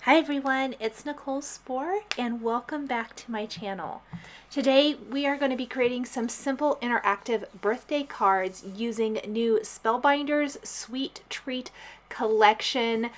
Hi everyone, it's Nicole Spohr and welcome back to my channel. Today we are going to be creating some simple interactive birthday cards using new Spellbinders Sweet Treat collection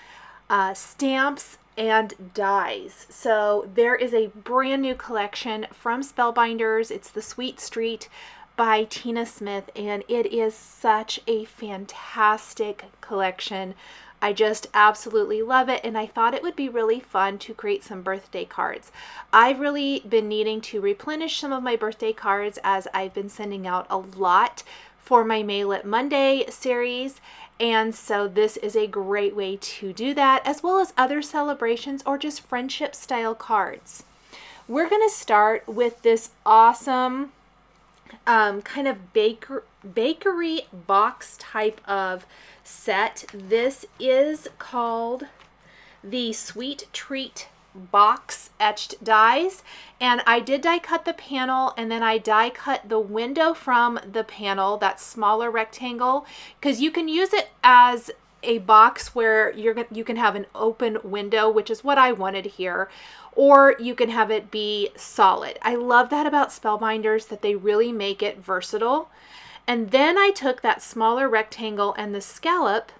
stamps and dies. So there is a brand new collection from Spellbinders. It's the Sweet Treat by Tina Smith and it is such a fantastic collection. I just absolutely love it, and I thought it would be really fun to create some birthday cards. I've really been needing to replenish some of my birthday cards as I've been sending out a lot for my Mail It Monday series, and so this is a great way to do that, as well as other celebrations or just friendship style cards. We're going to start with this awesome kind of bakery box type of set. This is called the Sweet Treat Box Etched Dies, and I did die cut the panel and then I die cut the window from the panel, that smaller rectangle, because you can use it as a box where you can have an open window, which is what I wanted here, or you can have it be solid. I love that about Spellbinders, that they really make it versatile. And then I took that smaller rectangle and the scallop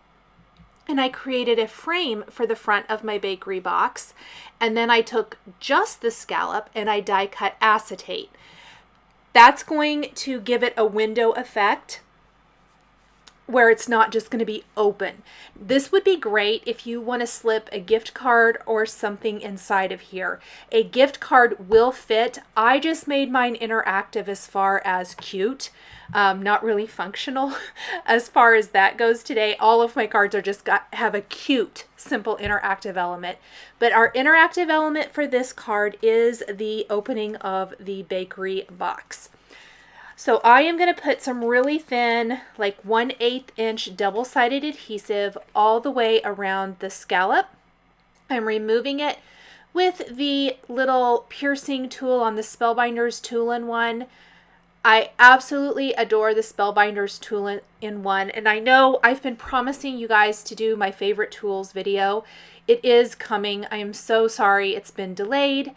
and I created a frame for the front of my bakery box. And then I took just the scallop and I die cut acetate. That's going to give it a window effect where it's not just going to be open. This would be great if you want to slip a gift card or something inside of here. A gift card will fit. I just made mine interactive as far as cute, not really functional as far as that goes today. All of my cards are just have a cute, simple interactive element. But our interactive element for this card is the opening of the bakery box. So I am going to put some really thin, like 1/8 inch double-sided adhesive all the way around the scallop. I'm removing it with the little piercing tool on the Spellbinders Tool-in-One. I absolutely adore the Spellbinders Tool-in-One, and I know I've been promising you guys to do my favorite tools video. It is coming. I am so sorry it's been delayed.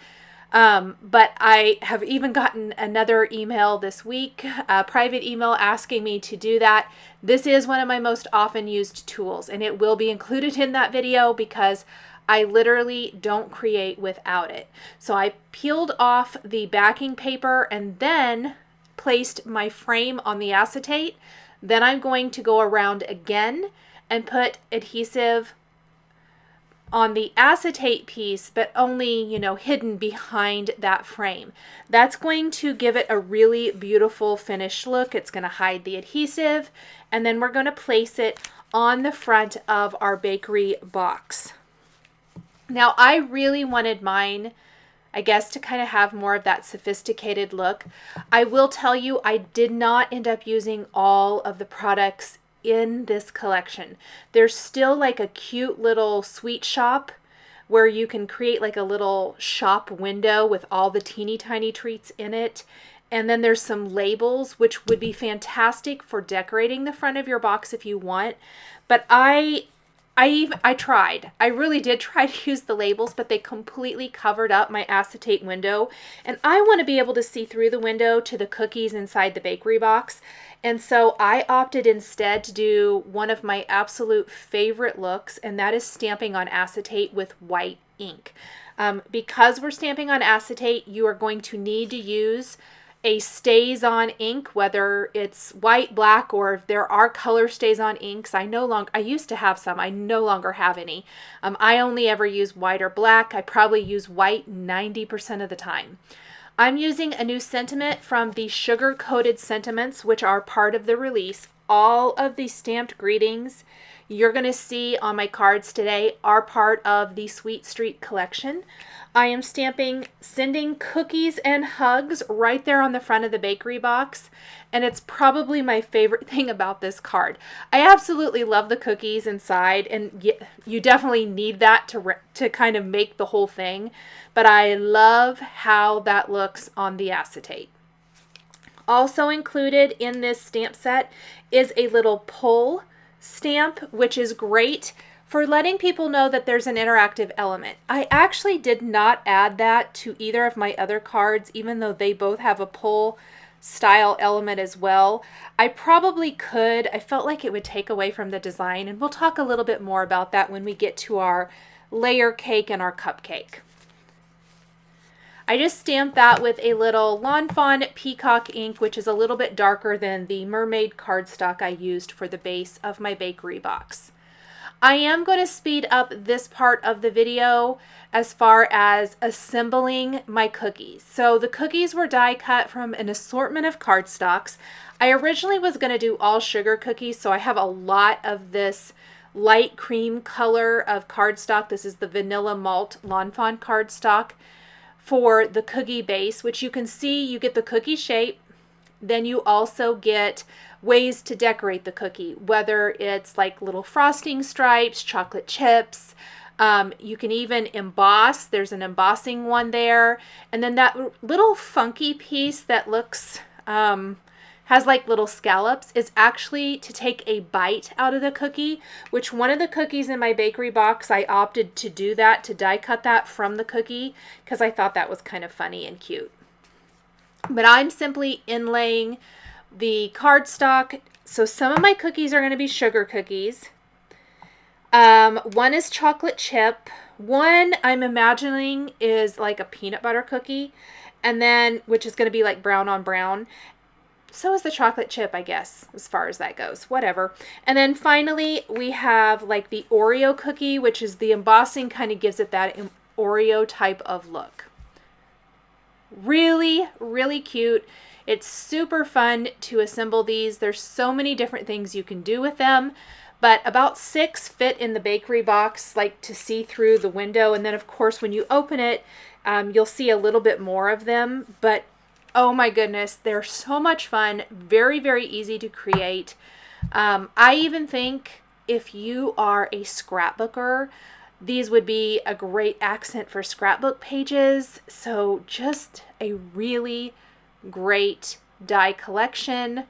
But I have even gotten another email this week, a private email asking me to do that. This is one of my most often used tools, and it will be included in that video because I literally don't create without it. So I peeled off the backing paper and then placed my frame on the acetate. Then I'm going to go around again and put adhesive on the acetate piece, but only, hidden behind that frame. That's going to give it a really beautiful finished look. It's going to hide the adhesive, and then we're going to place it on the front of our bakery box. Now, I really wanted mine, I guess, to kind of have more of that sophisticated look. I will tell you, I did not end up using all of the products in this collection. There's still like a cute little sweet shop where you can create like a little shop window with all the teeny tiny treats in it. And then there's some labels, which would be fantastic for decorating the front of your box if you want. But I tried. I really did try to use the labels, but they completely covered up my acetate window. And I want to be able to see through the window to the cookies inside the bakery box. And so I opted instead to do one of my absolute favorite looks, and that is stamping on acetate with white ink. Because we're stamping on acetate, you are going to need to use a stays-on ink, whether it's white, black, or if there are color stays-on inks. I used to have some. I no longer have any. I only ever use white or black. I probably use white 90% of the time. I'm using a new sentiment from the Sugar Coated Sentiments, which are part of the release. All of the stamped greetings you're going to see on my cards today are part of the Sweet Treat collection. I am stamping Sending Cookies and Hugs right there on the front of the bakery box, and it's probably my favorite thing about this card. I absolutely love the cookies inside, and you definitely need that to kind of make the whole thing, but I love how that looks on the acetate. Also included in this stamp set is a little pull stamp, which is great for letting people know that there's an interactive element. I actually did not add that to either of my other cards, even though they both have a pull style element as well. I probably could. I felt like it would take away from the design, and we'll talk a little bit more about that when we get to our layer cake and our cupcake. I just stamped that with a little Lawn Fawn Peacock ink, which is a little bit darker than the mermaid cardstock I used for the base of my bakery box. I am going to speed up this part of the video as far as assembling my cookies. So the cookies were die cut from an assortment of cardstocks. I originally was going to do all sugar cookies, so I have a lot of this light cream color of cardstock. This is the Vanilla Malt Lawn Fawn cardstock for the cookie base, which you can see you get the cookie shape. Then you also get ways to decorate the cookie, whether it's like little frosting stripes, chocolate chips. You can even emboss. There's an embossing one there. And then that little funky piece that looks, has like little scallops is actually to take a bite out of the cookie, which one of the cookies in my bakery box, I opted to do that, to die cut that from the cookie, because I thought that was kind of funny and cute. But I'm simply inlaying the cardstock. So some of my cookies are going to be sugar cookies. One is chocolate chip. One I'm imagining is like a peanut butter cookie, and then which is going to be like brown on brown. So is the chocolate chip, I guess, as far as that goes. Whatever. And then finally we have like the Oreo cookie, which is the embossing kind of gives it that Oreo type of look. Really, really cute. It's super fun to assemble these. There's so many different things you can do with them, but about 6 fit in the bakery box, like to see through the window. And then of course, when you open it, you'll see a little bit more of them, but oh my goodness, they're so much fun. Very, very easy to create. I even think if you are a scrapbooker, these would be a great accent for scrapbook pages. So just a really great die collection.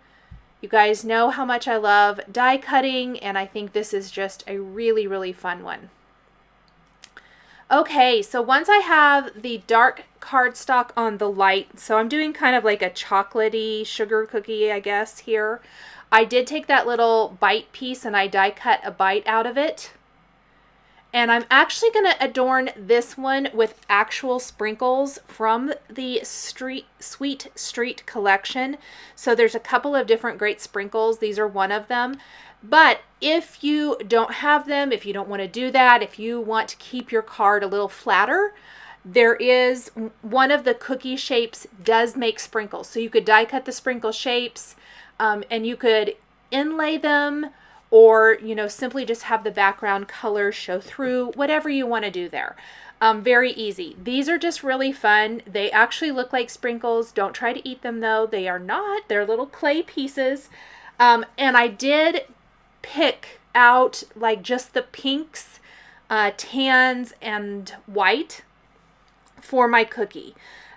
You guys know how much I love die cutting, and I think this is just a really, really fun one. Okay, so once I have the dark cardstock on the light, so I'm doing kind of like a chocolatey sugar cookie, I guess, here. I did take that little bite piece and I die cut a bite out of it. And I'm actually going to adorn this one with actual sprinkles from the Sweet Street collection. So there's a couple of different great sprinkles. These are one of them. But if you don't have them, if you don't want to do that, if you want to keep your card a little flatter, there is one of the cookie shapes does make sprinkles. So you could die cut the sprinkle shapes, and you could inlay them, or, you know, simply just have the background color show through, whatever you want to do there. Very easy. These are just really fun. They actually look like sprinkles. Don't try to eat them though. They are not. They're little clay pieces. And I did pick out like just the pinks, tans, and white for my cookie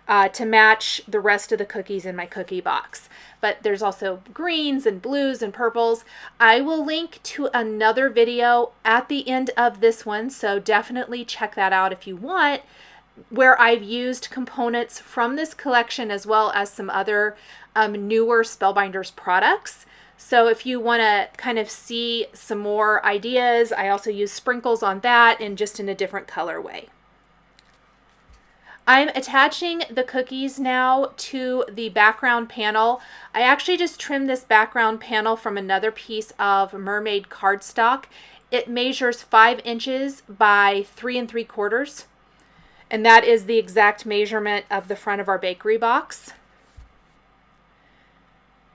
to match the rest of the cookies in my cookie box. But there's also greens and blues and purples. I will link to another video at the end of this one, so definitely check that out if you want, where I've used components from this collection as well as some other newer Spellbinders products. So if you want to kind of see some more ideas, I also use sprinkles on that and just in a different colorway. I'm attaching the cookies now to the background panel. I actually just trimmed this background panel from another piece of mermaid cardstock. It measures 5 inches by 3 3/4, and that is the exact measurement of the front of our bakery box.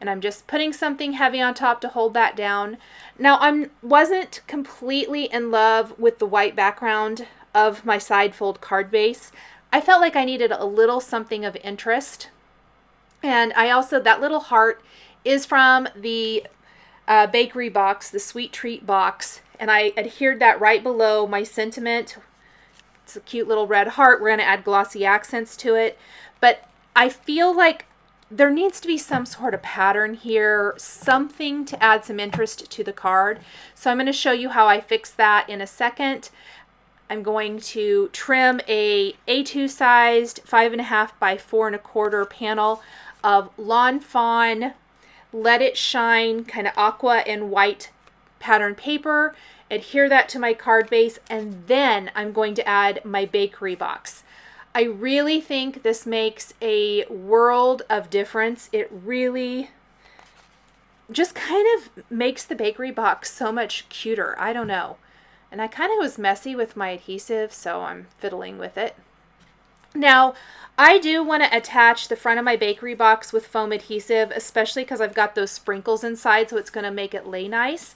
And I'm just putting something heavy on top to hold that down. Now, I wasn't completely in love with the white background of my side fold card base. I felt like I needed a little something of interest. And I also, that little heart is from the bakery box, the Sweet Treat box. And I adhered that right below my sentiment. It's a cute little red heart. We're going to add glossy accents to it. But I feel like there needs to be some sort of pattern here, something to add some interest to the card. So I'm going to show you how I fix that in a second. I'm going to trim a A2 sized 5.5 by 4.25 panel of Lawn Fawn, Let It Shine, kind of aqua and white pattern paper, adhere that to my card base, and then I'm going to add my bakery box. I really think this makes a world of difference. It really just kind of makes the bakery box so much cuter. I don't know. And I kind of was messy with my adhesive, so I'm fiddling with it. Now, I do want to attach the front of my bakery box with foam adhesive, especially because I've got those sprinkles inside, so it's going to make it lay nice.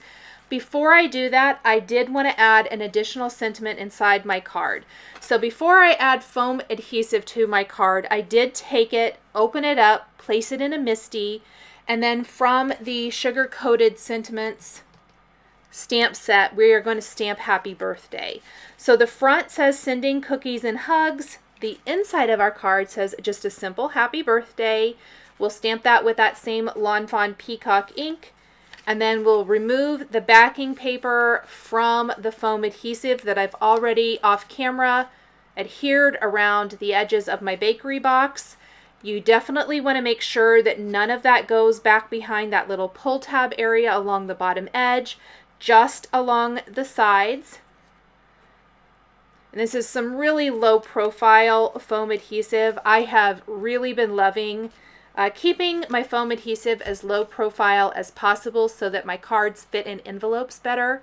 Before I do that, I did want to add an additional sentiment inside my card. So before I add foam adhesive to my card, I did take it, open it up, place it in a MISTI, and then from the sugar-coated sentiments stamp set, we are going to stamp Happy Birthday. So the front says sending cookies and hugs. The inside of our card says just a simple Happy Birthday. We'll stamp that with that same Lawn Fawn Peacock ink. And then we'll remove the backing paper from the foam adhesive that I've already off camera adhered around the edges of my bakery box. You definitely want to make sure that none of that goes back behind that little pull tab area along the bottom edge, just along the sides. And this is some really low profile foam adhesive. I have really been loving keeping my foam adhesive as low profile as possible so that my cards fit in envelopes better.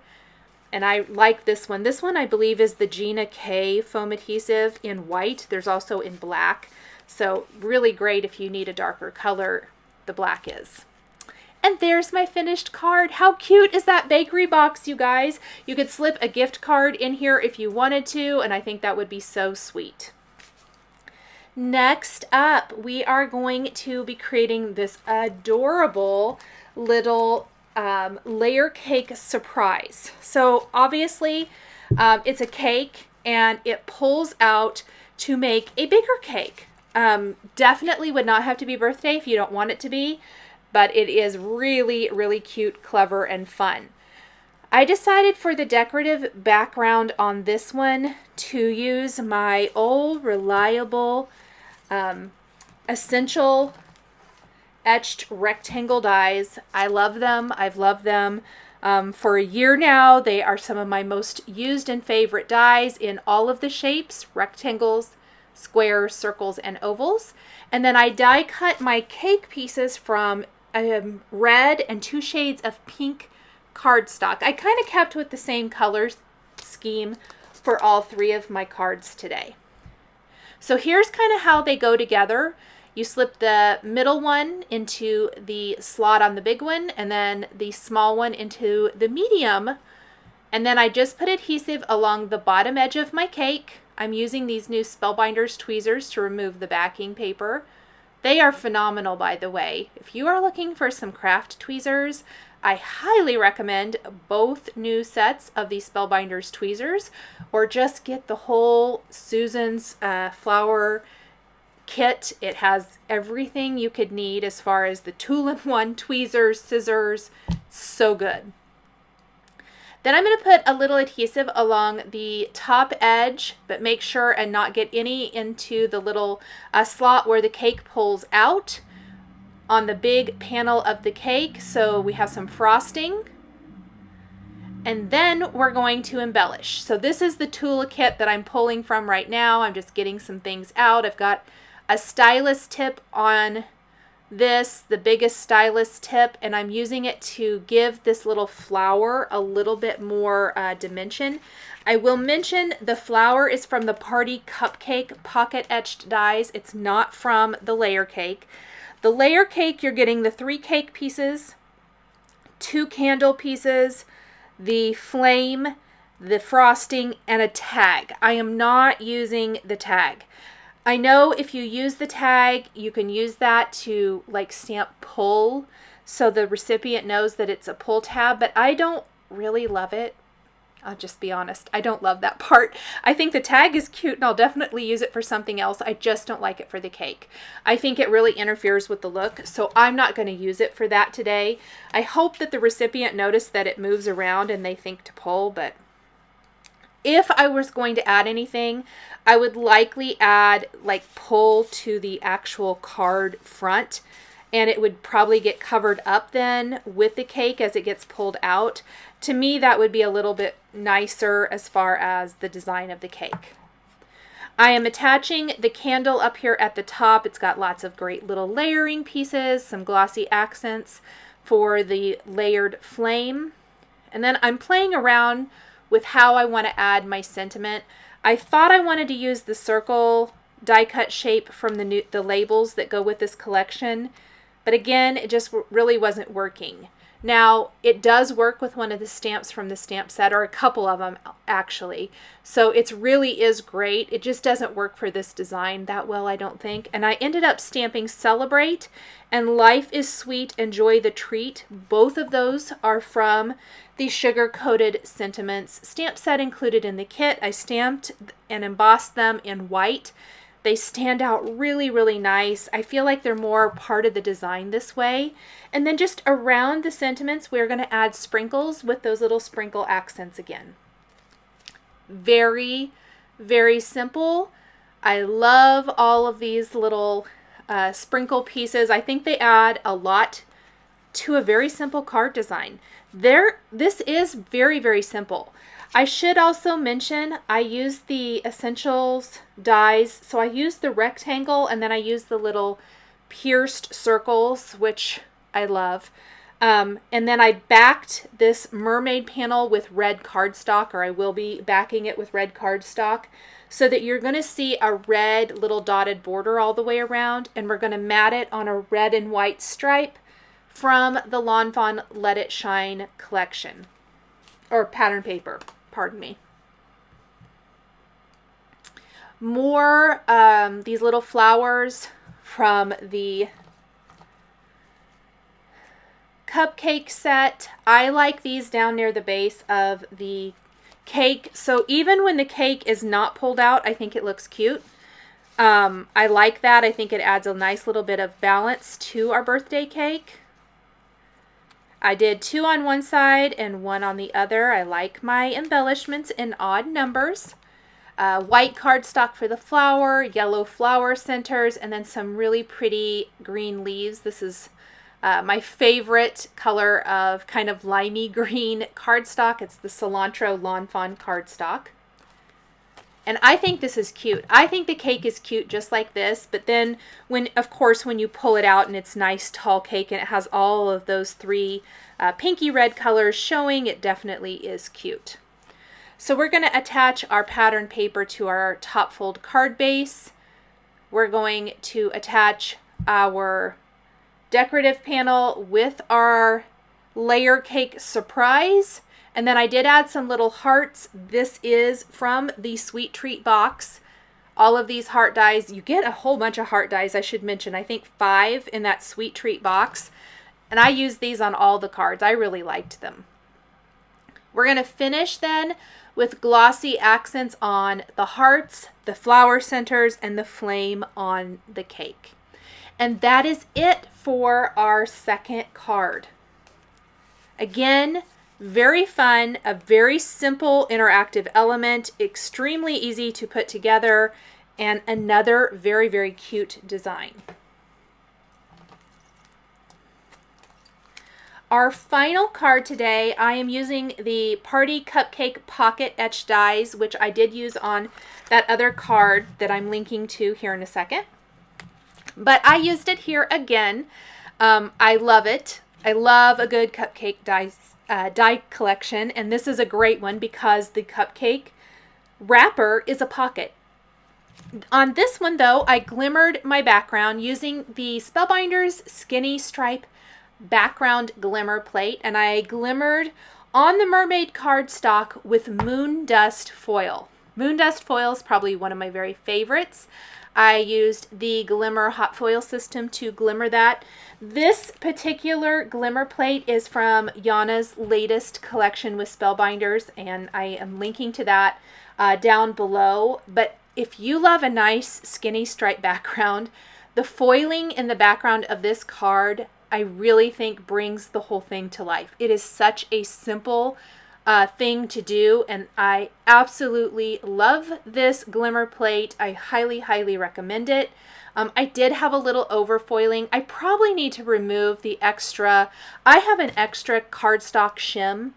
And I like this one. This one I believe is the Gina K foam adhesive in white. There's also in black. So really great if you need a darker color, the black is. And there's my finished card. How cute is that bakery box, you guys? You could slip a gift card in here if you wanted to, and I think that would be so sweet. Next up, we are going to be creating this adorable little layer cake surprise. So obviously it's a cake and it pulls out to make a bigger cake. Definitely would not have to be birthday if you don't want it to be, but it is really, really cute, clever, and fun. I decided for the decorative background on this one to use my old reliable Essential Etched rectangle dies. I love them. I've loved them for a year now. They are some of my most used and favorite dies in all of the shapes, rectangles, squares, circles, and ovals. And then I die cut my cake pieces from red and 2 shades of pink cardstock. I kind of kept with the same color scheme for all 3 of my cards today. So here's kind of how they go together. You slip the middle one into the slot on the big one, and then the small one into the medium. And then I just put adhesive along the bottom edge of my cake. I'm using these new Spellbinders tweezers to remove the backing paper. They are phenomenal, by the way. If you are looking for some craft tweezers, I highly recommend both new sets of these Spellbinders tweezers, or just get the whole Susan's flower kit. It has everything you could need as far as the tool-in-one tweezers, scissors. It's so good. Then I'm going to put a little adhesive along the top edge, but make sure and not get any into the little slot where the cake pulls out on the big panel of the cake. So we have some frosting. And then we're going to embellish. So this is the toolkit that I'm pulling from right now. I'm just getting some things out. I've got a stylus tip on this, the biggest stylus tip, and I'm using it to give this little flower a little bit more dimension. I will mention the flower is from the Party Cupcake pocket etched dies. It's not from the layer cake. The layer cake, you're getting the 3 cake pieces, 2 candle pieces, the flame, the frosting, and a tag. I am not using the tag. I know if you use the tag, you can use that to like stamp pull so the recipient knows that it's a pull tab, but I don't really love it. I'll just be honest, I don't love that part. I think the tag is cute and I'll definitely use it for something else. I just don't like it for the cake. I think it really interferes with the look, so I'm not going to use it for that today. I hope that the recipient noticed that it moves around and they think to pull, but if I was going to add anything, I would likely add like pull to the actual card front, and it would probably get covered up then with the cake as it gets pulled out. To me, that would be a little bit nicer as far as the design of the cake. I am attaching the candle up here at the top. It's got lots of great little layering pieces, some glossy accents for the layered flame. And then I'm playing around with how I want to add my sentiment. I thought I wanted to use the circle die cut shape from the labels that go with this collection, but again, it just really wasn't working. Now, it does work with one of the stamps from the stamp set, or a couple of them actually, so it really is great. It just doesn't work for this design that well, I don't think. And I ended up stamping Celebrate and Life is Sweet, Enjoy the Treat. Both of those are from the Sugar Coated Sentiments stamp set included in the kit. I stamped and embossed them in white. They stand out really, really nice. I feel like they're more part of the design this way. And then just around the sentiments, we're going to add sprinkles with those little sprinkle accents again. Very, very simple. I love all of these little sprinkle pieces. I think they add a lot to a very simple card design. This is very, very simple. I should also mention I used the Essentials dies. So I used the rectangle and then I used the little pierced circles, which I love. And then I backed this mermaid panel with red cardstock, or I will be backing it with red cardstock, so that you're going to see a red little dotted border all the way around, and we're going to mat it on a red and white stripe from the Lawn Fawn Let It Shine collection, or pattern paper, pardon me. More these little flowers from the Cupcake set. I like these down near the base of the cake, so even when the cake is not pulled out, I think it looks cute. I like that. I think it adds a nice little bit of balance to our birthday cake. I did 2 on one side and 1 on the other. I like my embellishments in odd numbers. White cardstock for the flower, yellow flower centers, and then some really pretty green leaves. This is my favorite color of kind of limey green cardstock. It's the Cilantro Lawn Fawn cardstock. And I think this is cute. I think the cake is cute just like this, but then of course, when you pull it out and it's nice tall cake and it has all of those 3 pinky red colors showing, it definitely is cute. So we're going to attach our pattern paper to our top fold card base. We're going to attach our decorative panel with our layer cake surprise. And then I did add some little hearts. This is from the Sweet Treat box. All of these heart dies, you get a whole bunch of heart dies, I should mention. I think 5 in that Sweet Treat box. And I used these on all the cards. I really liked them. We're going to finish then with glossy accents on the hearts, the flower centers, and the flame on the cake. And that is it for our second card. Again, very fun, a very simple interactive element, extremely easy to put together, and another very, very cute design. Our final card today, I am using the Party Cupcake Pocket Etched dies, which I did use on that other card that I'm linking to here in a second. But I used it here again. I love it. I love a good cupcake die collection, and this is a great one because the cupcake wrapper is a pocket. On this one though, I glimmered my background using the Spellbinders Skinny Stripe background glimmer plate, and I glimmered on the mermaid cardstock with MOONDUST foil. MOONDUST foil is probably one of my very favorites. I used the Glimmer hot foil system to glimmer that. This particular glimmer plate is from Yana's latest collection with Spellbinders, and I am linking to that down below. But if you love a nice skinny stripe background, the foiling in the background of this card, I really think brings the whole thing to life. It is such a simple thing to do, and I absolutely love this glimmer plate. I highly, highly recommend it. I did have a little overfoiling. I probably need to remove the extra. I have an extra cardstock shim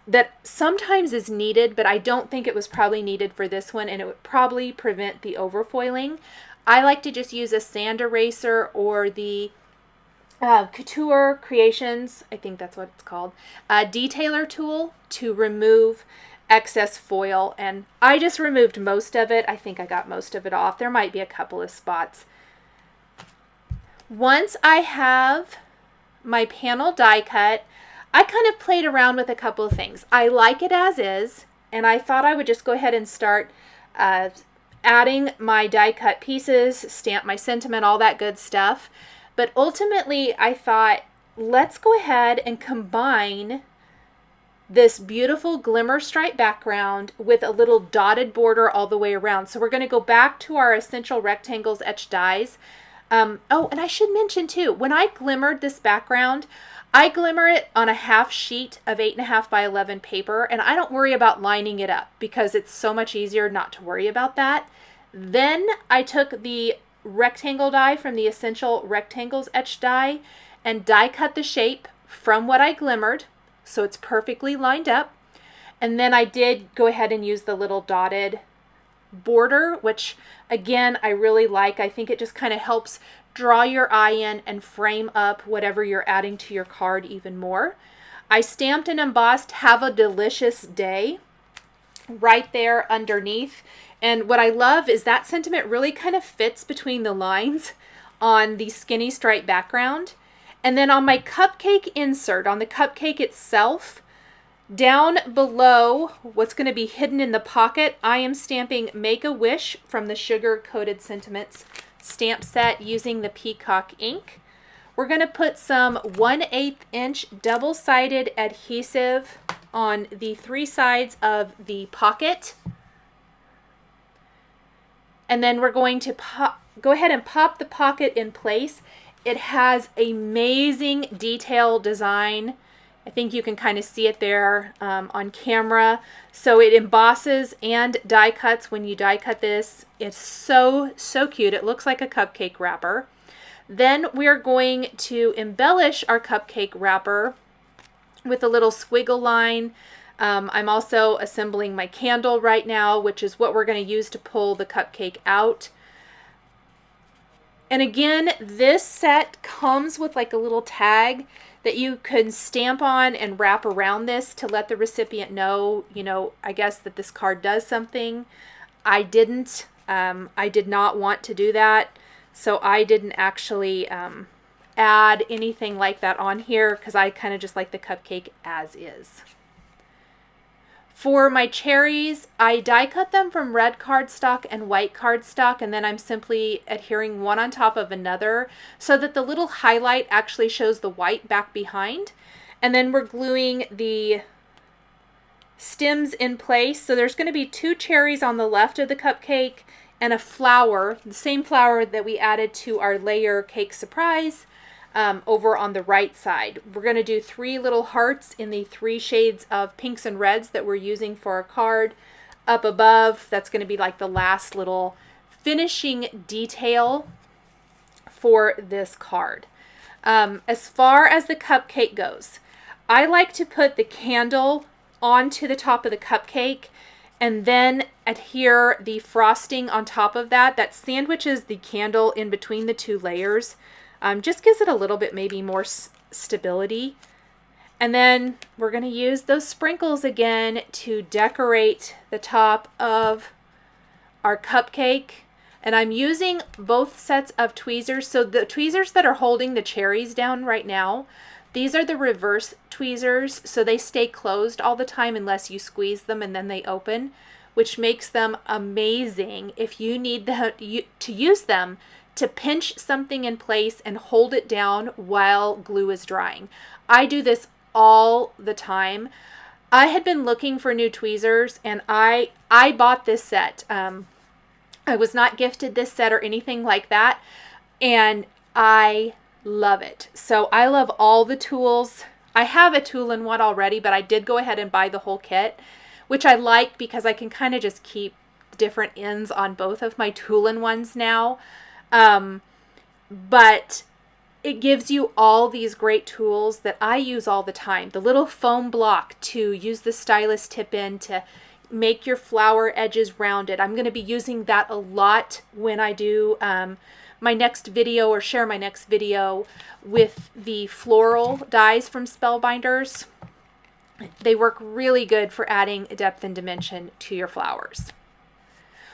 that sometimes is needed, but I don't think it was probably needed for this one, and it would probably prevent the overfoiling. I like to just use a sand eraser or the Couture Creations, I think that's what it's called, detailer tool to remove excess foil, and I just removed most of it. I think I got most of it off. There might be a couple of spots. Once I have my panel die cut, I kind of played around with a couple of things. I like it as is, and I thought I would just go ahead and start adding my die cut pieces, stamp my sentiment, all that good stuff. But ultimately, I thought, let's go ahead and combine this beautiful glimmer stripe background with a little dotted border all the way around. So we're going to go back to our Essential Rectangles etched dies. Oh, and I should mention too, when I glimmered this background, I glimmer it on a half sheet of 8.5 by 11 paper, and I don't worry about lining it up because it's so much easier not to worry about that. Then I took the rectangle die from the Essential Rectangles etched die and die cut the shape from what I glimmered, so it's perfectly lined up. And then I did go ahead and use the little dotted border, which again I really like. I think it just kind of helps draw your eye in and frame up whatever you're adding to your card even more. I stamped and embossed "Have a Delicious Day" right there underneath. And what I love is that sentiment really kind of fits between the lines on the skinny stripe background. And then on my cupcake insert, on the cupcake itself, down below what's going to be hidden in the pocket, I am stamping "Make a Wish" from the Sugar Coated Sentiments stamp set using the Peacock ink. We're going to put some 1/8 inch double-sided adhesive on the 3 sides of the pocket. And then we're going to go ahead and pop the pocket in place. It has amazing detail design. I think you can kind of see it there on camera. So it embosses and die cuts when you die cut this. It's so, so cute. It looks like a cupcake wrapper. Then we're going to embellish our cupcake wrapper with a little squiggle line. I'm also assembling my candle right now, which is what we're going to use to pull the cupcake out. And again, this set comes with like a little tag that you can stamp on and wrap around this to let the recipient know, I guess that this card does something. I didn't. I did not want to do that, so I didn't actually add anything like that on here because I kind of just like the cupcake as is. For my cherries, I die cut them from red cardstock and white cardstock, and then I'm simply adhering one on top of another so that the little highlight actually shows the white back behind. And then we're gluing the stems in place. So there's going to be 2 cherries on the left of the cupcake and a flower, the same flower that we added to our layer cake surprise, over on the right side. We're going to do 3 little hearts in the 3 shades of pinks and reds that we're using for our card. Up above, that's going to be like the last little finishing detail for this card. As far as the cupcake goes, I like to put the candle onto the top of the cupcake and then adhere the frosting on top of that. That sandwiches the candle in between the 2 layers. Just gives it a little bit maybe more stability. And then we're going to use those sprinkles again to decorate the top of our cupcake. And I'm using both sets of tweezers. So the tweezers that are holding the cherries down right now, these are the reverse tweezers, so they stay closed all the time unless you squeeze them and then they open. which makes them amazing if you need to use them to pinch something in place and hold it down while glue is drying. I do this all the time. I had been looking for new tweezers, and I bought this set. I was not gifted this set or anything like that, and I love it. So I love all the tools. I have a tool-in-one already, but I did go ahead and buy the whole kit, which I like because I can kind of just keep different ends on both of my tool-in-ones now. But it gives you all these great tools that I use all the time. The little foam block to use the stylus tip in to make your flower edges rounded. I'm going to be using that a lot when I do my next video, or share my next video with the floral dies from Spellbinders. They work really good for adding depth and dimension to your flowers.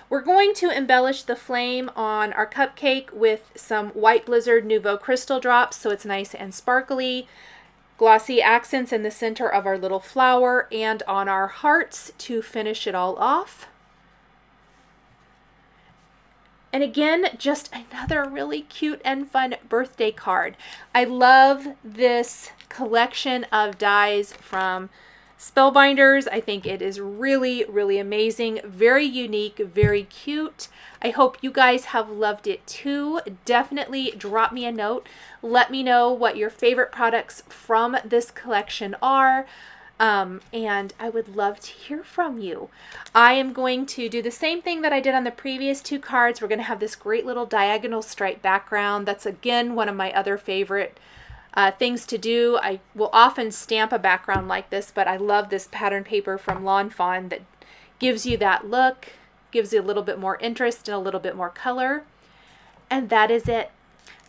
We're going to embellish the flame on our cupcake with some White Blizzard Nouveau Crystal drops so it's nice and sparkly, glossy accents in the center of our little flower, and on our hearts to finish it all off. And again, just another really cute and fun birthday card. I love this collection of dies from Spellbinders. I think it is really, really amazing, very unique, very cute. I hope you guys have loved it too. Definitely drop me a note. Let me know what your favorite products from this collection are. And I would love to hear from you. I am going to do the same thing that I did on the previous two cards. We're going to have this great little diagonal stripe background. That's again one of my other favorite things to do. I will often stamp a background like this, but I love this pattern paper from Fawn that gives you that look, gives you a little bit more interest and a little bit more color. And that is it.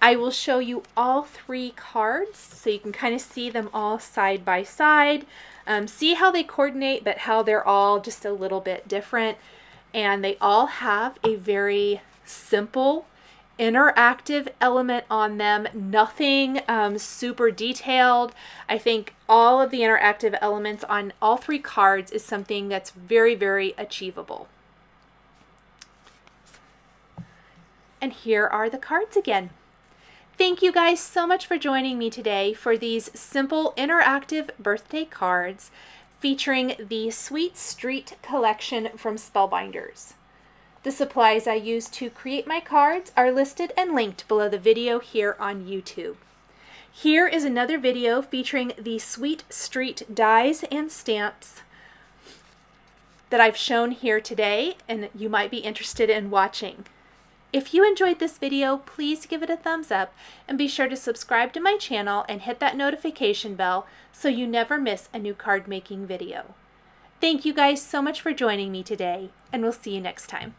I will show you all three cards so you can kind of see them all side by side. See how they coordinate, but how they're all just a little bit different. And they all have a very simple interactive element on them. Nothing super detailed. I think all of the interactive elements on all three cards is something that's very, very achievable. And here are the cards again. Thank you guys so much for joining me today for these simple interactive birthday cards featuring the Sweet Street collection from Spellbinders. The supplies I used to create my cards are listed and linked below the video here on YouTube. Here is another video featuring the Sweet Street dies and stamps that I've shown here today, and you might be interested in watching. If you enjoyed this video, please give it a thumbs up and be sure to subscribe to my channel and hit that notification bell so you never miss a new card making video. Thank you guys so much for joining me today, and we'll see you next time.